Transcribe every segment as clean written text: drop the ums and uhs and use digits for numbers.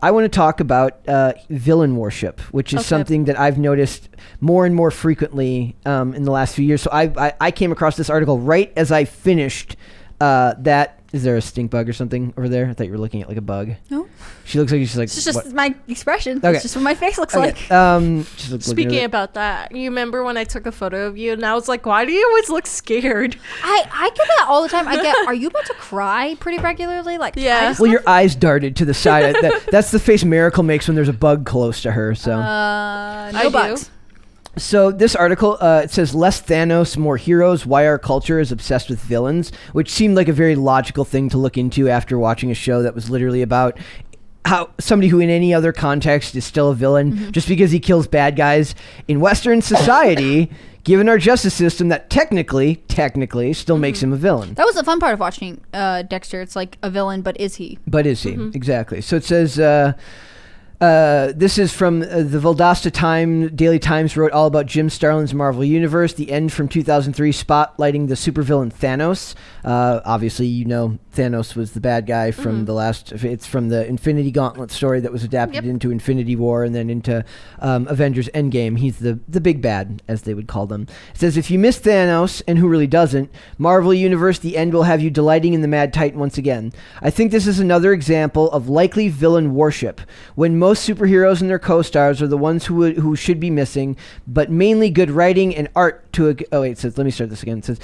I want to talk about villain worship, which is something that I've noticed more and more frequently in the last few years. So I came across this article right as I finished that. Is there a stink bug or something over there? I thought you were looking at like a bug. No. She looks like she's like. It's just my expression. Okay. It's just what my face looks like. Speaking about that, you remember when I took a photo of you and I was like, why do you always look scared? I get that all the time. Are you about to cry pretty regularly? Like, yeah. Well, your eyes darted to the side. That's the face Miracle makes when there's a bug close to her. So. No bugs. So this article, it says, less Thanos, more heroes, why our culture is obsessed with villains, which seemed like a very logical thing to look into after watching a show that was literally about how somebody who in any other context is still a villain just because he kills bad guys. In Western society, given our justice system, that technically still makes him a villain. That was the fun part of watching Dexter. It's like a villain, but is he? But is he? Exactly. So it says... this is from the Valdosta Daily Times wrote all about Jim Starlin's Marvel Universe, The End from 2003, spotlighting the supervillain Thanos. Obviously, you know Thanos was the bad guy from it's from the Infinity Gauntlet story that was adapted into Infinity War and then into Avengers Endgame. He's the big bad, as they would call them. It says, if you miss Thanos, and who really doesn't, Marvel Universe, The End will have you delighting in the Mad Titan once again. I think this is another example of likely villain worship, when most superheroes and their co-stars are the ones who should be missing, but mainly good writing and art it says, let me start this again. It says,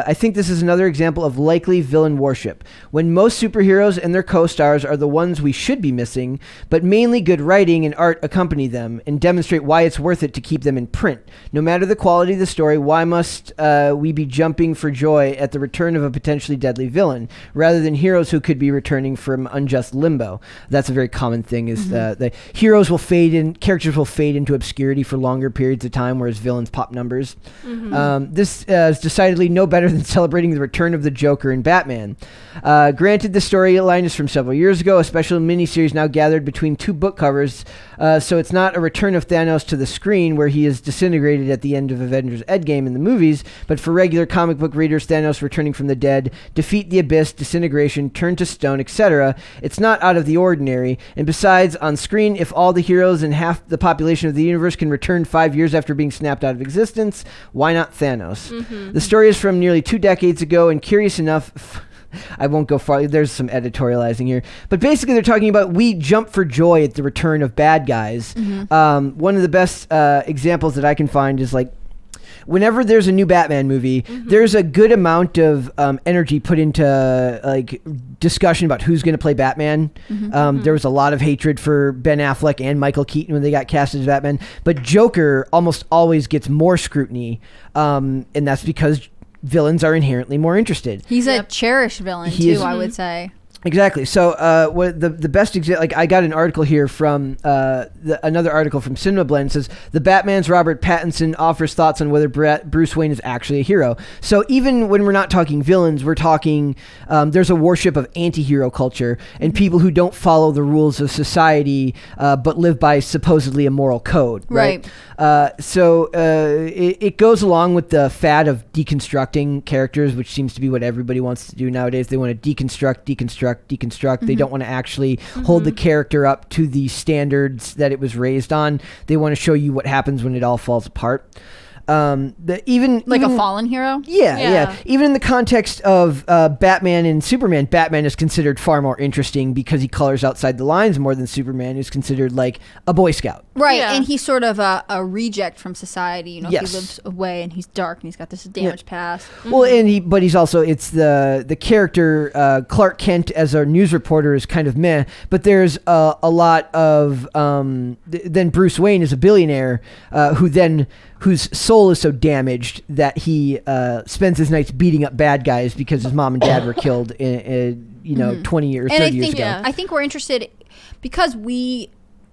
I think this is another example of likely villain worship, when most superheroes and their co-stars are the ones we should be missing, but mainly good writing and art accompany them and demonstrate why it's worth it to keep them in print. No matter the quality of the story, why must we be jumping for joy at the return of a potentially deadly villain, rather than heroes who could be returning from unjust limbo? That's a very common thing, is the heroes will fade in, characters will fade into obscurity for longer periods of time, whereas villains pop numbers. This is decidedly no better than celebrating the return of the Joker in Batman. Granted, the storyline is from several years ago, a special miniseries now gathered between two book covers, so it's not a return of Thanos to the screen where he is disintegrated at the end of Avengers Endgame in the movies, but for regular comic book readers, Thanos returning from the dead, defeat the abyss, disintegration, turn to stone, etc. It's not out of the ordinary, and besides, on screen, if all the heroes and half the population of the universe can return 5 years after being snapped out of existence, why not Thanos? The story is from nearly 2 decades ago, and curious enough, I won't go far, there's some editorializing here, but basically they're talking about we jump for joy at the return of bad guys. One of the best examples that I can find is like, whenever there's a new Batman movie, there's a good amount of energy put into like discussion about who's going to play Batman. There was a lot of hatred for Ben Affleck and Michael Keaton when they got cast as Batman, but Joker almost always gets more scrutiny, and that's because villains are inherently more interested. He's a cherished villain too, I would say. Exactly. So, what the best example, like I got an article here from another article from Cinema Blend, says the Batman's Robert Pattinson offers thoughts on whether Bruce Wayne is actually a hero. So even when we're not talking villains, we're talking there's a worship of anti-hero culture and people who don't follow the rules of society but live by supposedly a moral code. Right. So it goes along with the fad of deconstructing characters, which seems to be what everybody wants to do nowadays. They want to deconstruct. They don't want to actually hold the character up to the standards that it was raised on. They want to show you what happens when it all falls apart. Even a fallen hero. Yeah. Even in the context of Batman and Superman, Batman is considered far more interesting because he colors outside the lines more than Superman, who's considered like a Boy Scout. Right, and he's sort of a reject from society. You know, he lives away and he's dark and he's got this damaged past. Well, and he's also, it's the character Clark Kent as a news reporter is kind of meh, but there's a lot of then Bruce Wayne is a billionaire whose soul is so damaged that he spends his nights beating up bad guys because his mom and dad were killed in 20 years, 30 years ago. I think we're interested because we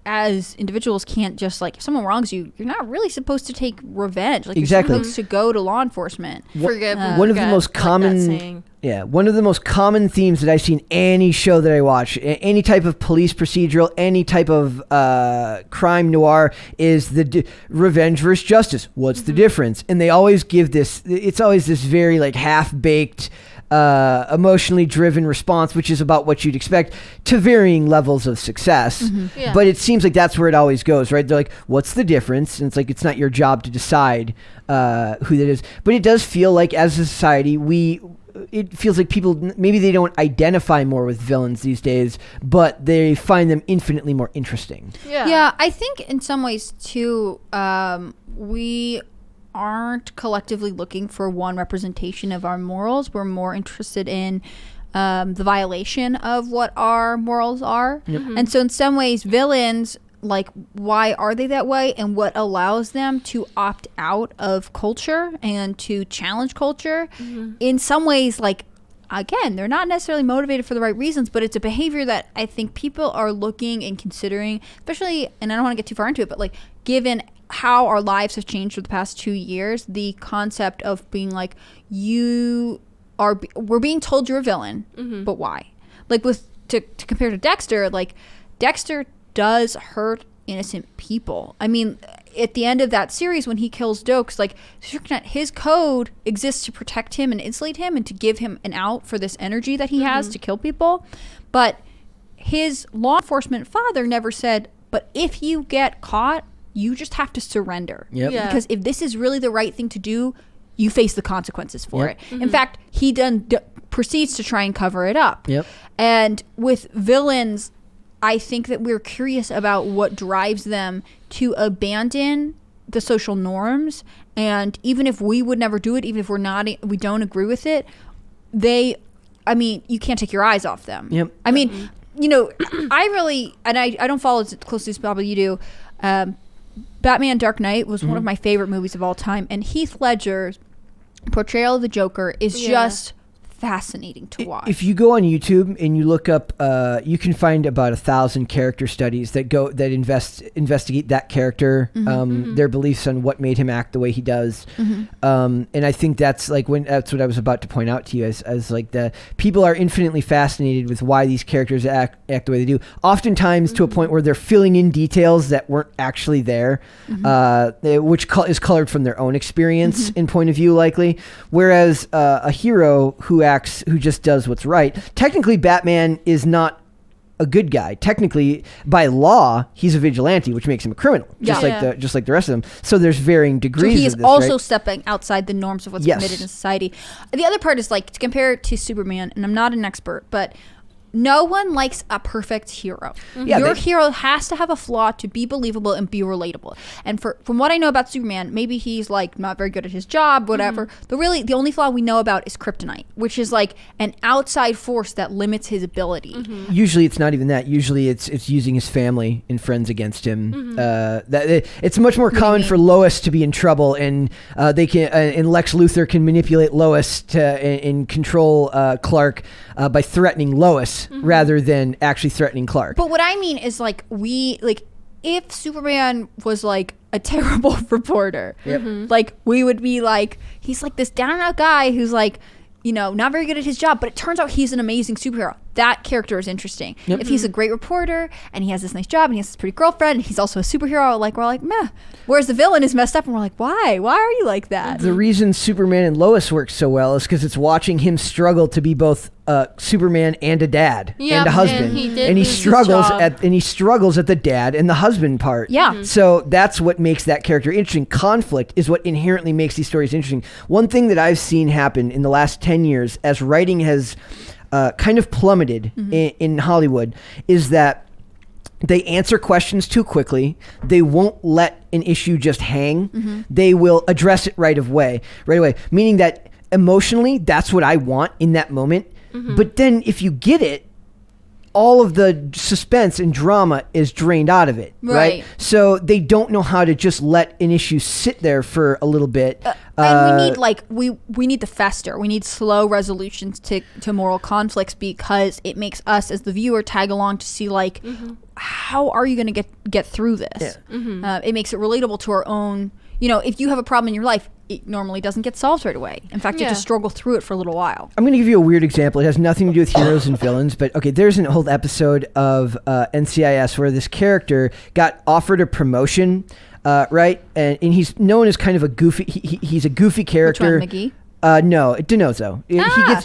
as individuals can't just, like, if someone wrongs you, you're not really supposed to take revenge. Like, exactly. You're supposed to go to law enforcement. Forgive. One of the most common... Yeah, one of the most common themes that I see in any show that I watch, any type of police procedural, any type of crime noir, is the revenge versus justice. What's the difference? And they always give this, it's always this very like half-baked emotionally driven response, which is about what you'd expect, to varying levels of success. Yeah. But it seems like that's where it always goes, right? They're like, what's the difference? And it's like, it's not your job to decide who that is. But it does feel like, as a society, it feels like people, maybe they don't identify more with villains these days, but they find them infinitely more interesting. Yeah, I think in some ways too, we aren't collectively looking for one representation of our morals. We're more interested in the violation of what our morals are. And so in some ways, villains, like, why are they that way, and what allows them to opt out of culture and to challenge culture? In some ways, like, again, they're not necessarily motivated for the right reasons, but it's a behavior that I think people are looking and considering, especially, and I don't want to get too far into it, but like, given how our lives have changed for the past 2 years, the concept of being like, we're being told you're a villain, but why? Like, to compare to Dexter, like, Dexter does hurt innocent people. I mean, at the end of that series, when he kills Dokes, like, his code exists to protect him and insulate him and to give him an out for this energy that he has to kill people. But his law enforcement father never said, but if you get caught, you just have to surrender. Because if this is really the right thing to do, you face the consequences for it. In fact, he proceeds to try and cover it up. And with villains, I think that we're curious about what drives them to abandon the social norms, and even if we would never do it, even if we don't agree with it, you can't take your eyes off them. I mean, I really, and I don't follow as closely as probably you do. Batman Dark Knight was one of my favorite movies of all time, and Heath Ledger's portrayal of the Joker is just fascinating to watch. If you go on YouTube and you look up, you can find about 1,000 character studies that investigate that character, their beliefs on what made him act the way he does. And I think that's like that's what I was about to point out to you as like the people are infinitely fascinated with why these characters act the way they do. Oftentimes to a point where they're filling in details that weren't actually there, which is colored from their own experience and point of view, likely. Whereas a hero who just does what's right. Technically, Batman is not a good guy. Technically, by law, he's a vigilante, which makes him a criminal, just like the rest of them. So there's varying degrees. So he is of this, also right? stepping outside the norms of what's permitted in society. The other part is, like, to compare it to Superman, and I'm not an expert, but no one likes a perfect hero. Your hero has to have a flaw to be believable and be relatable. And from what I know about Superman, maybe he's like not very good at his job, whatever. But really, the only flaw we know about is kryptonite, which is like an outside force that limits his ability. Usually, it's not even that. Usually, it's using his family and friends against him. It's much more common for Lois to be in trouble, and they can and Lex Luthor can manipulate Lois and control Clark by threatening Lois rather than actually threatening Clark. But what I mean is, like, if Superman was like a terrible reporter, like, we would be like, he's like this down and out guy who's like, not very good at his job, but it turns out he's an amazing superhero. That character is interesting. If he's a great reporter and he has this nice job and he has this pretty girlfriend and he's also a superhero, like, we're like, meh. Whereas the villain is messed up and we're like, why? Why are you like that? The reason Superman and Lois work so well is because it's watching him struggle to be both Superman and a dad and a husband, and he struggles at the dad and the husband part. So that's what makes that character interesting. Conflict is what inherently makes these stories interesting. One thing that I've seen happen in the last 10 years as writing has kind of plummeted in Hollywood is that they answer questions too quickly. They won't let an issue just hang. They will address it right away. Meaning that emotionally, that's what I want in that moment. But then if you get it, all of the suspense and drama is drained out of it, right? So they don't know how to just let an issue sit there for a little bit. And we need we need the fester. We need slow resolutions to moral conflicts, because it makes us as the viewer tag along to see, like, how are you going to get through this? It makes it relatable to our own. If you have a problem in your life, it normally doesn't get solved right away. In fact, you have to struggle through it for a little while. I'm going to give you a weird example. It has nothing to do with heroes and villains, but okay, there's an whole episode of NCIS where this character got offered a promotion, right? And he's known as kind of a goofy. He's a goofy character. Which one, McGee? No, DiNozzo.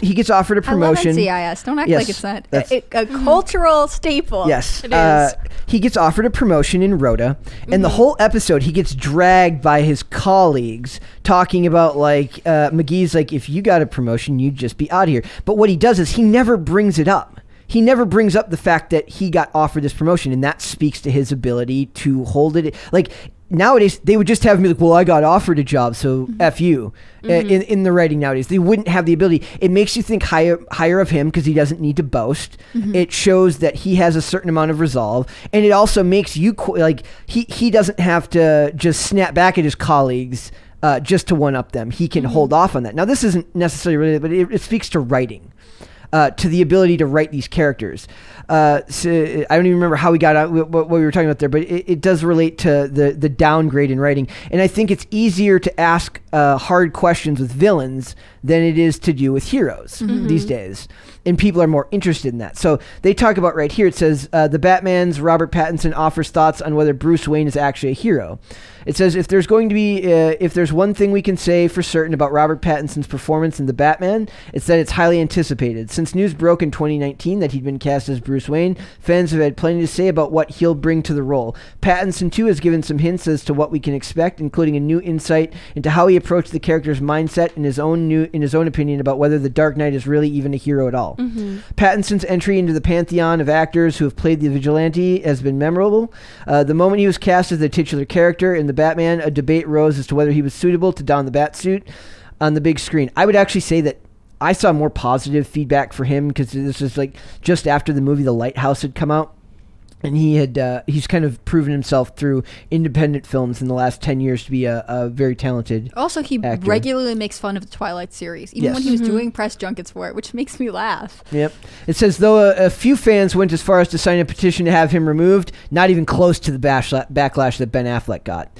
He gets offered a promotion. I love NCIS. Don't act Yes, like it's not that's- a cultural staple. Yes. It is. He gets offered a promotion in Rhoda, and the whole episode he gets dragged by his colleagues talking about like McGee's like, if you got a promotion, you'd just be out of here. But what he does is he never brings it up. He never brings up the fact that he got offered this promotion, and that speaks to his ability to hold it. Like nowadays, they would just have me like, well, I got offered a job, so F you. In the writing nowadays, they wouldn't have the ability. It makes you think higher of him because he doesn't need to boast. It shows that he has a certain amount of resolve, and it also makes you like he doesn't have to just snap back at his colleagues just to one up them. He can hold off on that. Now, this isn't necessarily related, but it speaks to writing. To the ability to write these characters. So I don't even remember how we got out what we were talking about there, but it does relate to the downgrade in writing. And I think it's easier to ask hard questions with villains than it is to do with heroes these days. And people are more interested in that. So they talk about right here, it says, the Batman's Robert Pattinson offers thoughts on whether Bruce Wayne is actually a hero. It says, if there's one thing we can say for certain about Robert Pattinson's performance in The Batman, it's that it's highly anticipated. Since news broke in 2019 that he'd been cast as Bruce Wayne, fans have had plenty to say about what he'll bring to the role. Pattinson, too, has given some hints as to what we can expect, including a new insight into how he approached the character's mindset and in his own opinion about whether the Dark Knight is really even a hero at all. Pattinson's entry into the pantheon of actors who have played the vigilante has been memorable. The moment he was cast as the titular character in The Batman, a debate rose as to whether he was suitable to don the bat suit on the big screen. I would actually say that I saw more positive feedback for him because this was like just after the movie The Lighthouse had come out. And he's kind of proven himself through independent films in the last 10 years to be a very talented Also, he actor. regularly makes fun of the Twilight series, even when he was doing press junkets for it, which makes me laugh. Yep. It says, though a few fans went as far as to sign a petition to have him removed, not even close to the backlash that Ben Affleck got.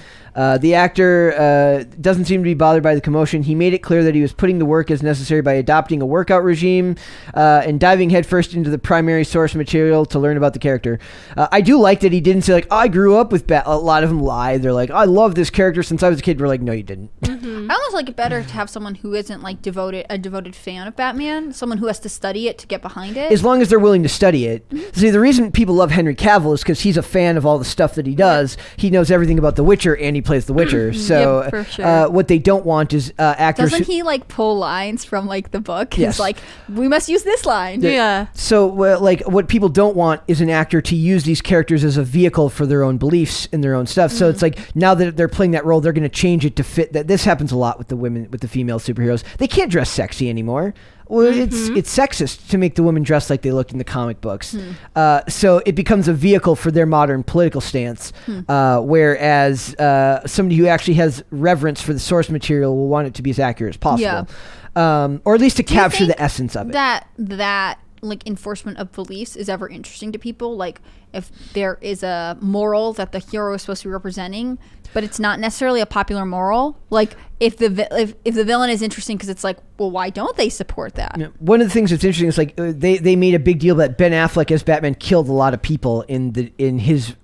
The actor doesn't seem to be bothered by the commotion. He made it clear that he was putting the work as necessary by adopting a workout regime and diving headfirst into the primary source material to learn about the character. I do like that he didn't say, like, I grew up with A lot of them lie. They're like, I love this character since I was a kid. We're like, no, you didn't. I almost like it better to have someone who isn't like a devoted fan of Batman, someone who has to study it to get behind it. As long as they're willing to study it. See, the reason people love Henry Cavill is because he's a fan of all the stuff that he does. He knows everything about The Witcher, and he plays The Witcher. So Yep, for sure. what they don't want is actors. Doesn't he like pull lines from like the book? Yes. He's like, we must use this line. Yeah. So, like, what people don't want is an actor to use these characters as a vehicle for their own beliefs and their own stuff. So it's like now that they're playing that role, they're going to change it to fit that. This happens a lot with the female superheroes. They can't dress sexy anymore. Well, it's sexist to make the women dress like they looked in the comic books. So it becomes a vehicle for their modern political stance. Whereas somebody who actually has reverence for the source material will want it to be as accurate as possible. Yeah. Or at least to Do you capture think the essence of it. That like enforcement of beliefs is ever interesting to people? Like if there is a moral that the hero is supposed to be representing, but it's not necessarily a popular moral. Like if the villain is interesting because it's like, well, why don't they support that? Yeah. One of the things that's interesting is like they made a big deal that Ben Affleck as Batman killed a lot of people in his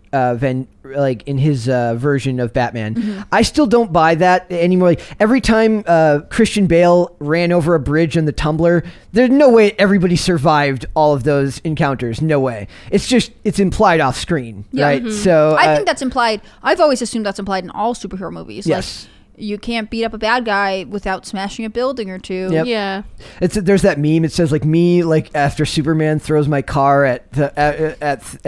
version of Batman. I still don't buy that anymore. Like every time Christian Bale ran over a bridge in the tumbler, there's no way everybody survived all of those encounters. No way. It's implied off screen, right? So I think that's implied. I've always assumed that's implied in all superhero movies. Yes. Like, you can't beat up a bad guy without smashing a building or two. Yep. Yeah. There's that meme. It says like me, like after Superman throws my car at Darkseid,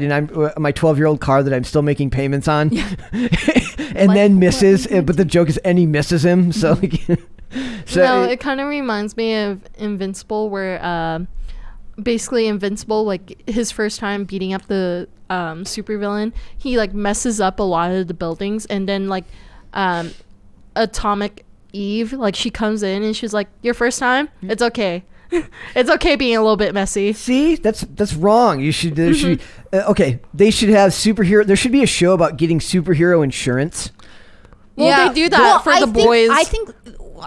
and I'm my 12-year-old car that I'm still making payments on, and then misses. But the joke is, and he misses him. So, It kind of reminds me of Invincible, where basically Invincible, like his first time beating up the supervillain, he like messes up a lot of the buildings, and then like Atomic Eve, like she comes in and she's like, your first time, it's okay. It's okay being a little bit messy. See, that's wrong. You should there should okay. They should have superhero. There should be a show about getting superhero insurance. Well, they do that for the boys. I think.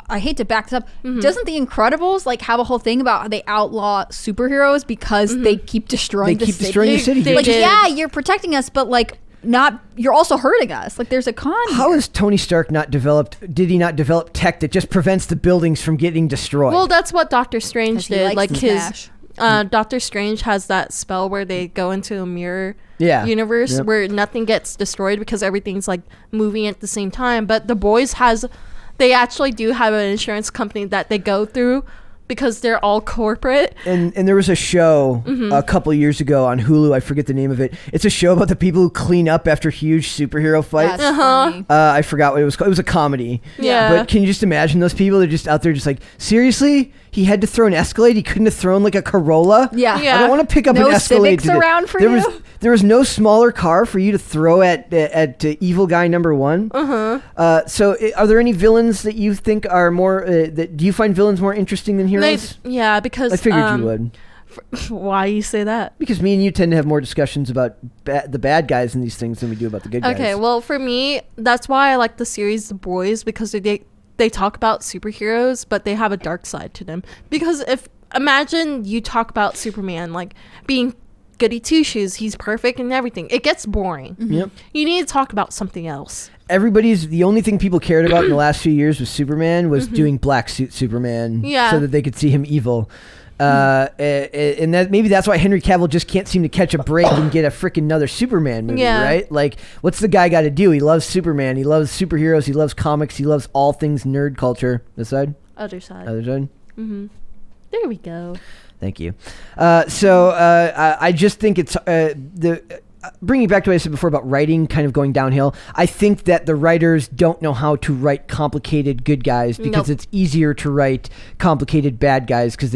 I hate to back this up. Doesn't The Incredibles like have a whole thing about how they outlaw superheroes because they keep destroying the city? Destroying the city. They Like, did. yeah, you're protecting us, but like you're also hurting us. Like there's a con. How has Tony Stark did he not develop tech that just prevents the buildings from getting destroyed? Well, that's what Doctor Strange did. Like his Doctor Strange has that spell where they go into a mirror universe where nothing gets destroyed because everything's like moving at the same time. But the boys they actually do have an insurance company that they go through because they're all corporate. And there was a show a couple years ago on Hulu. I forget the name of it. It's a show about the people who clean up after huge superhero fights. That's funny. I forgot what it was called. It was a comedy. Yeah. But can you just imagine those people? They're just out there just like, seriously? He had to throw an Escalade? He couldn't have thrown like a Corolla? Yeah. I don't want to pick up No an Escalade. Civics around for you? There was no smaller car for you to throw at evil guy number one. So are there any villains that you think are more... do you find villains more interesting than heroes? Because... I figured you would. Why you say that? Because me and you tend to have more discussions about the bad guys in these things than we do about the good guys. Okay, well, for me, that's why I like the series The Boys, because they talk about superheroes, but they have a dark side to them. Because imagine you talk about Superman, like, being goody two-shoes, he's perfect and everything. It gets boring. Yep. You need to talk about something else. The only thing people cared about in the last few years with Superman was doing black suit Superman so that they could see him evil. And that maybe that's why Henry Cavill just can't seem to catch a break and get a freaking another Superman movie, right? Like, what's the guy got to do? He loves Superman. He loves superheroes. He loves comics. He loves all things nerd culture. This side? Other side. Other side? Mm-hmm. There we go. Thank you. I just think it's bringing back to what I said before about writing kind of going downhill. I think that the writers don't know how to write complicated good guys because it's easier to write complicated bad guys because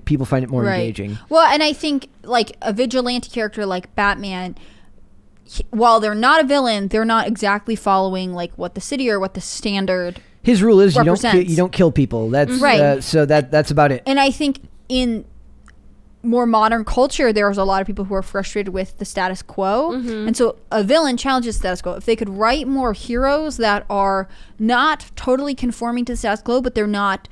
people find it more engaging. Well, and I think like a vigilante character like Batman, while they're not a villain, they're not exactly following like what the city or what the standard. His rule is you represents. don't kill people. That's right. So that's about it. And I think in more modern culture, there's a lot of people who are frustrated with the status quo. And so a villain challenges the status quo. If they could write more heroes that are not totally conforming to the status quo, but they're not,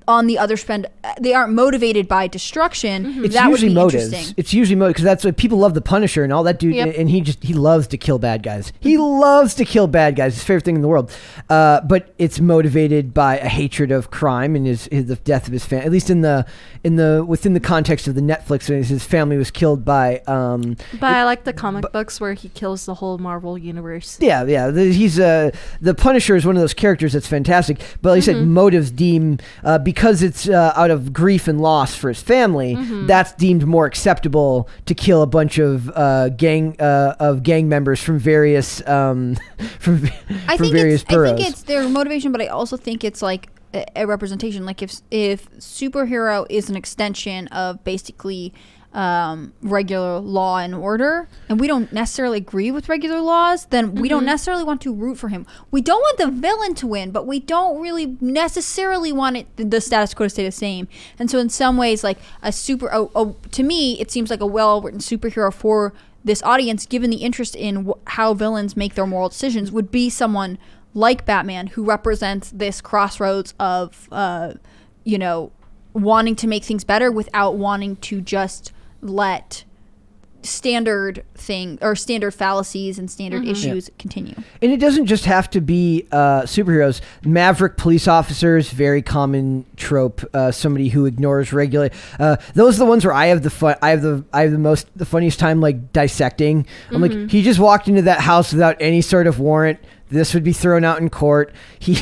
on the other spend, they aren't motivated by destruction. It's that usually would be motives. interesting. It's usually motives because that's what people love. The Punisher and all that dude, and he loves to kill bad guys. He loves to kill bad guys. His favorite thing in the world. But it's motivated by a hatred of crime and the death of his family. At least within the context of the Netflix, his family was killed by. I like the comic books where he kills the whole Marvel universe. Yeah. He's the Punisher is one of those characters that's fantastic. But like I said, motives deem because it's out of grief and loss for his family, that's deemed more acceptable to kill a bunch of gang members from various boroughs. I think it's their motivation, but I also think it's like a representation. Like if superhero is an extension of basically regular law and order, and we don't necessarily agree with regular laws, then we don't necessarily want to root for him. We don't want the villain to win, but we don't really necessarily want the status quo to stay the same. And so in some ways, like to me, it seems like a well-written superhero for this audience, given the interest in how villains make their moral decisions, would be someone like Batman, who represents this crossroads of wanting to make things better without wanting to just let standard fallacies and standard issues continue. And it doesn't just have to be superheroes. Maverick police officers, very common trope. Somebody who ignores those are the ones where I have the funniest time like dissecting. I'm like, he just walked into that house without any sort of warrant. This would be thrown out in court. He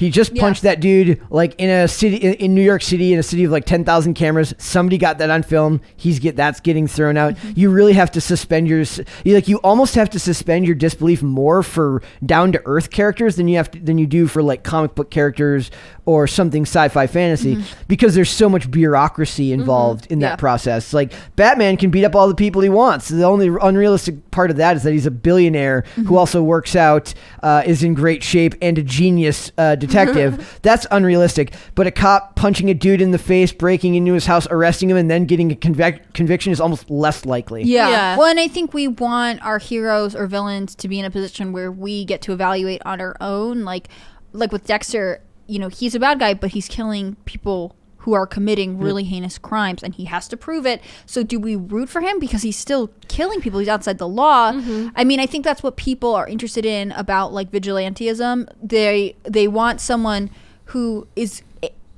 just punched that dude like in a city in New York City, in a city of like 10,000 cameras. Somebody got that on film. That's getting thrown out. You really have to suspend you almost have to suspend your disbelief more for down to earth characters than you do for like comic book characters or something sci-fi fantasy, because there's so much bureaucracy involved in that process. Like Batman can beat up all the people he wants. The only unrealistic part of that is that he's a billionaire who also works out, is in great shape, and a genius detective. That's unrealistic. But a cop punching a dude in the face, breaking into his house, arresting him, and then getting a conviction is almost less likely. Yeah. Well, and I think we want our heroes or villains to be in a position where we get to evaluate on our own. Like with Dexter, he's a bad guy, but he's killing people who are committing really heinous crimes, and he has to prove it. So do we root for him because he's still killing people? He's outside the law. I mean, I think that's what people are interested in about like vigilantism. They want someone who is,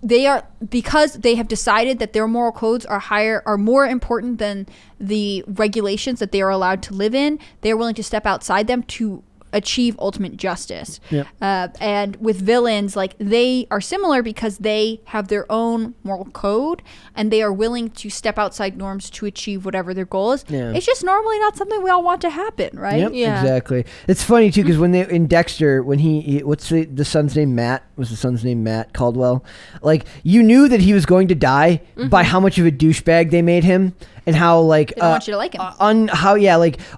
because they have decided that their moral codes are more important than the regulations that they are allowed to live in. They are willing to step outside them to achieve ultimate justice. And with villains, like, they are similar because they have their own moral code and they are willing to step outside norms to achieve whatever their goal is. It's just normally not something we all want to happen, right? Exactly. It's funny too because when they in Dexter, when he what's the son's name? Matt was the son's name. Matt Caldwell. Like, you knew that he was going to die by how much of a douchebag they made him. And how, like, they don't want you to like him.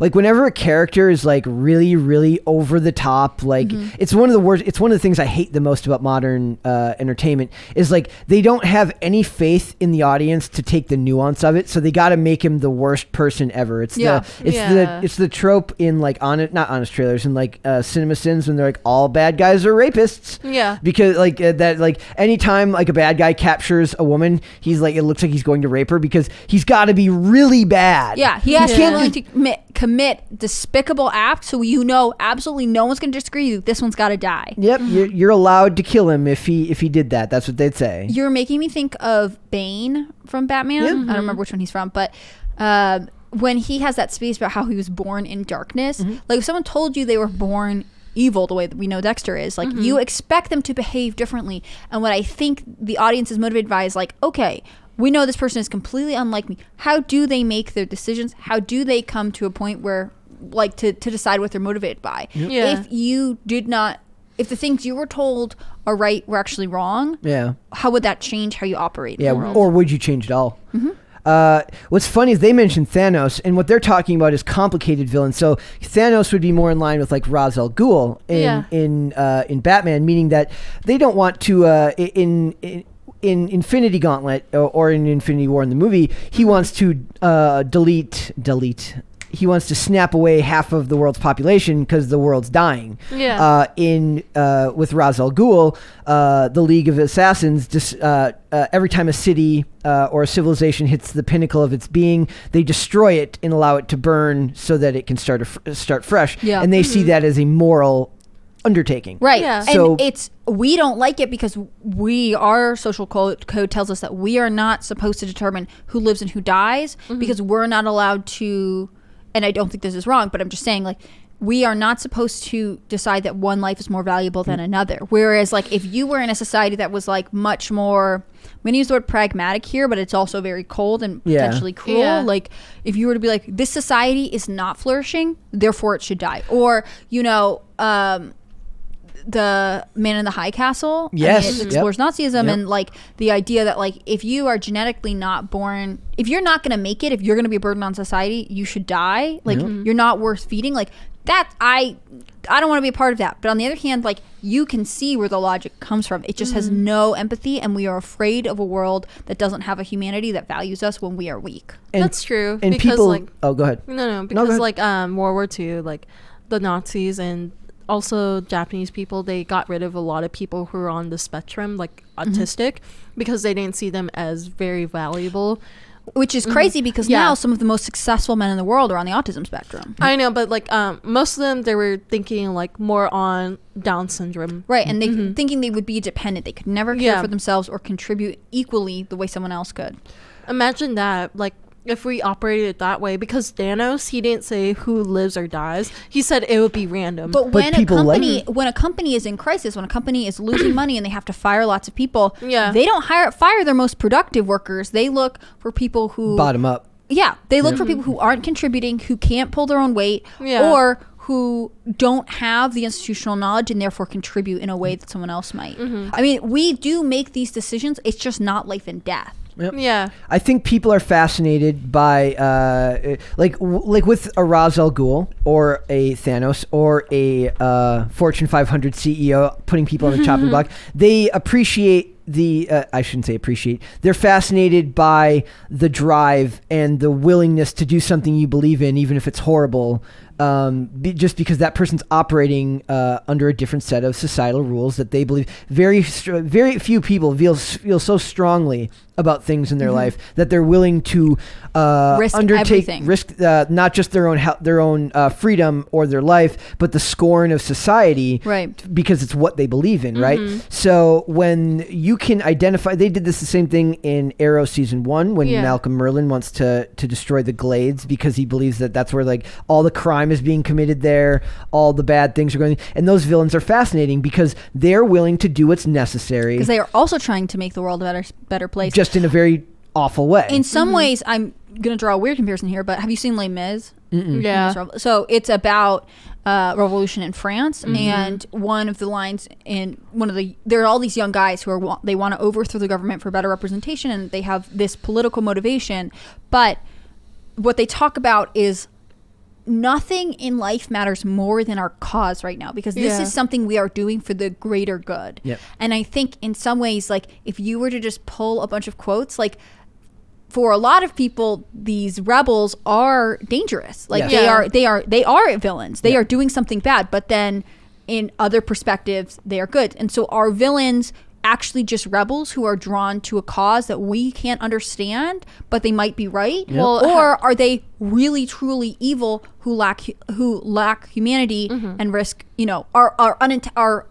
Like whenever a character is like really, really over the top, like it's one of the worst. It's one of the things I hate the most about modern entertainment is like they don't have any faith in the audience to take the nuance of it, so they got to make him the worst person ever. It's the trope in like not honest trailers and like Cinema Sins when they're like all bad guys are rapists. Because like that, like anytime like a bad guy captures a woman, he's like, it looks like he's going to rape her because he's got to be really bad. He has to be willing to commit despicable acts, so absolutely no one's going to disagree with you. This one's got to die. You're allowed to kill him if he did that. That's what they'd say. You're making me think of Bane from Batman. I don't remember which one he's from, but when he has that speech about how he was born in darkness, like if someone told you they were born evil the way that we know Dexter is, like you expect them to behave differently. And what I think the audience is motivated by is like, okay, we know this person is completely unlike me. How do they make their decisions? How do they come to a point where, like, to decide what they're motivated by? If the things you were told are right were actually wrong, how would that change how you operate in the world? Or would you change it all? What's funny is they mentioned Thanos, and what they're talking about is complicated villains. So Thanos would be more in line with like Ra's al Ghul in Batman, meaning that they don't want to in Infinity Gauntlet or in Infinity War in the movie, he wants to delete. He wants to snap away half of the world's population because the world's dying. With Ra's al Ghul, the League of Assassins, every time a city or a civilization hits the pinnacle of its being, they destroy it and allow it to burn so that it can start fresh. And they see that as a moral undertaking. And we don't like it because our social code tells us that we are not supposed to determine who lives and who dies because we're not allowed to, and I don't think this is wrong, but I'm just saying, like, we are not supposed to decide that one life is more valuable than another. Whereas, like, if you were in a society that was like much more, I'm going to use the word pragmatic here, but it's also very cold and potentially cruel. Like, if you were to be like, this society is not flourishing, therefore it should die. Or, the Man in the High Castle. It explores Nazism and like the idea that like if you are genetically not born, if you're not going to make it, if you're going to be a burden on society, you should die. Like you're not worth feeding. Like that, I don't want to be a part of that. But on the other hand, like you can see where the logic comes from. It just has no empathy, and we are afraid of a world that doesn't have a humanity that values us when we are weak. And that's true. And because people, like, go ahead. No, because like World War II, like the Nazis and also Japanese people, they got rid of a lot of people who were on the spectrum, like autistic, because they didn't see them as very valuable. Which is crazy because now some of the most successful men in the world are on the autism spectrum. I know, but like most of them, they were thinking like more on Down syndrome. Right, and they thinking they would be dependent. They could never care for themselves or contribute equally the way someone else could. Imagine that, like, if we operated it that way, because Thanos, he didn't say who lives or dies. He said it would be random. But when a company is in crisis, when a company is losing money and they have to fire lots of people, they don't fire their most productive workers. They look for people who bottom up. Yeah, they look for people who aren't contributing, who can't pull their own weight, or who don't have the institutional knowledge and therefore contribute in a way that someone else might. I mean, we do make these decisions. It's just not life and death. I think people are fascinated by like with a Ra's al Ghul or a Thanos or a Fortune 500 CEO putting people on the chopping block. They appreciate I shouldn't say appreciate. They're fascinated by the drive and the willingness to do something you believe in, even if it's horrible. just because that person's operating under a different set of societal rules that they believe. Very few people feel so strongly about things in their life that they're willing to risk not just their own freedom or their life, but the scorn of society, right? Because it's what they believe in, right? So when you can identify, they did the same thing in Arrow season 1 when Malcolm Merlyn wants to destroy the Glades because he believes that that's where like all the crime is being committed there, all the bad things are going, and those villains are fascinating because they're willing to do what's necessary because they are also trying to make the world a better place, just in a very awful way. In some ways, I'm gonna draw a weird comparison here, but have you seen Les Mis? Yeah. So it's about revolution in France, and one of the lines in there are all these young guys who they want to overthrow the government for better representation, and they have this political motivation, but what they talk about is nothing in life matters more than our cause right now, because this is something we are doing for the greater good. Yep. And I think in some ways, like if you were to just pull a bunch of quotes, like for a lot of people, these rebels are dangerous. Like they are villains. They are doing something bad, but then in other perspectives, they are good. And so are villains actually just rebels who are drawn to a cause that we can't understand, but they might be right? Yep. Well, or are they really truly evil who lack humanity and risk, are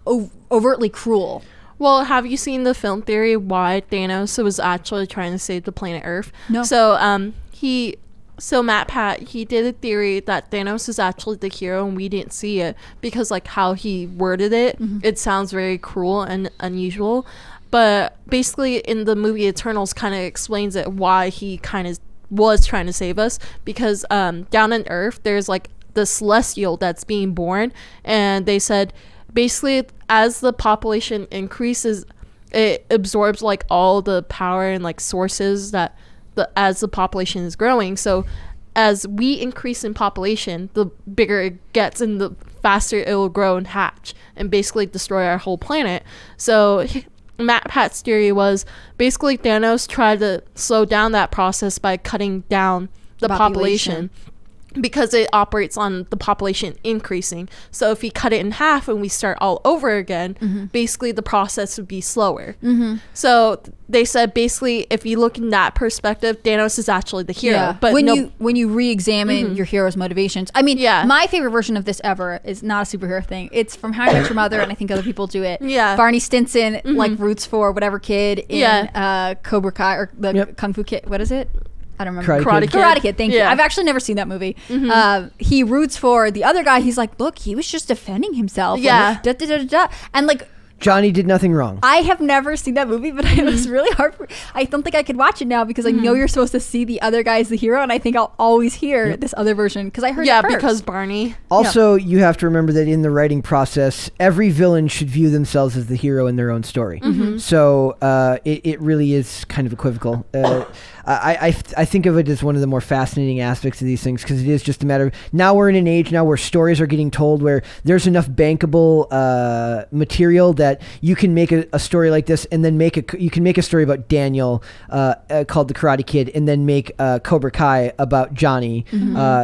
overtly cruel? Well, have you seen the film theory why Thanos was actually trying to save the planet Earth? No. So Matt Pat, he did a theory that Thanos is actually the hero and we didn't see it because like how he worded it, it sounds very cruel and unusual. But basically in the movie Eternals kind of explains it why he kind of was trying to save us, because down on Earth there's like the celestial that's being born, and they said basically as the population increases, it absorbs like all the power and like sources that as the population is growing. So as we increase in population, the bigger it gets and the faster it will grow and hatch and basically destroy our whole planet. So Matt Pat's theory was basically Thanos tried to slow down that process by cutting down the population because it operates on the population increasing. So if we cut it in half and we start all over again, basically the process would be slower. So they said basically if you look in that perspective, Thanos is actually the hero. Yeah. But when you re-examine your hero's motivations, I mean, my favorite version of this ever is not a superhero thing. It's from How I Met Your Mother, and I think other people do it. Yeah. Barney Stinson like roots for whatever kid in Cobra Kai or the Kung Fu Kid. What is it? I don't remember. Karate Kid. Thank you. I've actually never seen that movie. He roots for the other guy. He's like, look, he was just defending himself. Yeah. And like, Johnny did nothing wrong. I have never seen that movie, but it was really hard. I don't think I could watch it now because I know you're supposed to see the other guy as the hero, and I think I'll always hear this other version because I heard it first. Because Barney. Also, you have to remember that in the writing process, every villain should view themselves as the hero in their own story. So it really is kind of equivocal. I think of it as one of the more fascinating aspects of these things because it is just a matter of now we're in an age now where stories are getting told where there's enough bankable material that you can make a story like this and then you can make a story about Daniel called The Karate Kid and then make Cobra Kai about Johnny.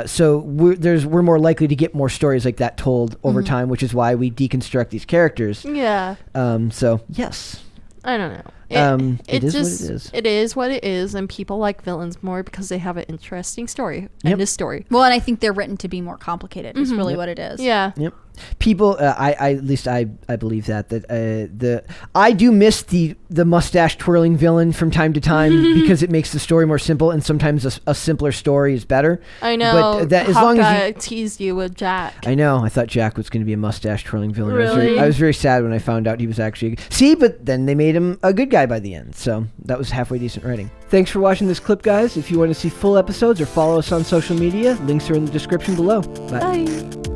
So we're more likely to get more stories like that told over time, which is why we deconstruct these characters. Yeah. So yes. I don't know. It is what it is. It is what it is, and people like villains more because they have an interesting story. End of story. Well, and I think they're written to be more complicated. Is really what it is. Yeah. Yep. People, at least I believe that I do miss the mustache twirling villain from time to time because it makes the story more simple, and sometimes a simpler story is better. I know. But that, as long as you teased you with Jack. I know. I thought Jack was going to be a mustache twirling villain. Really? I was very sad when I found out he was actually but then they made him a good guy by the end, so that was halfway decent writing. Thanks for watching this clip, guys. If you want to see full episodes or follow us on social media, links are in the description below. Bye.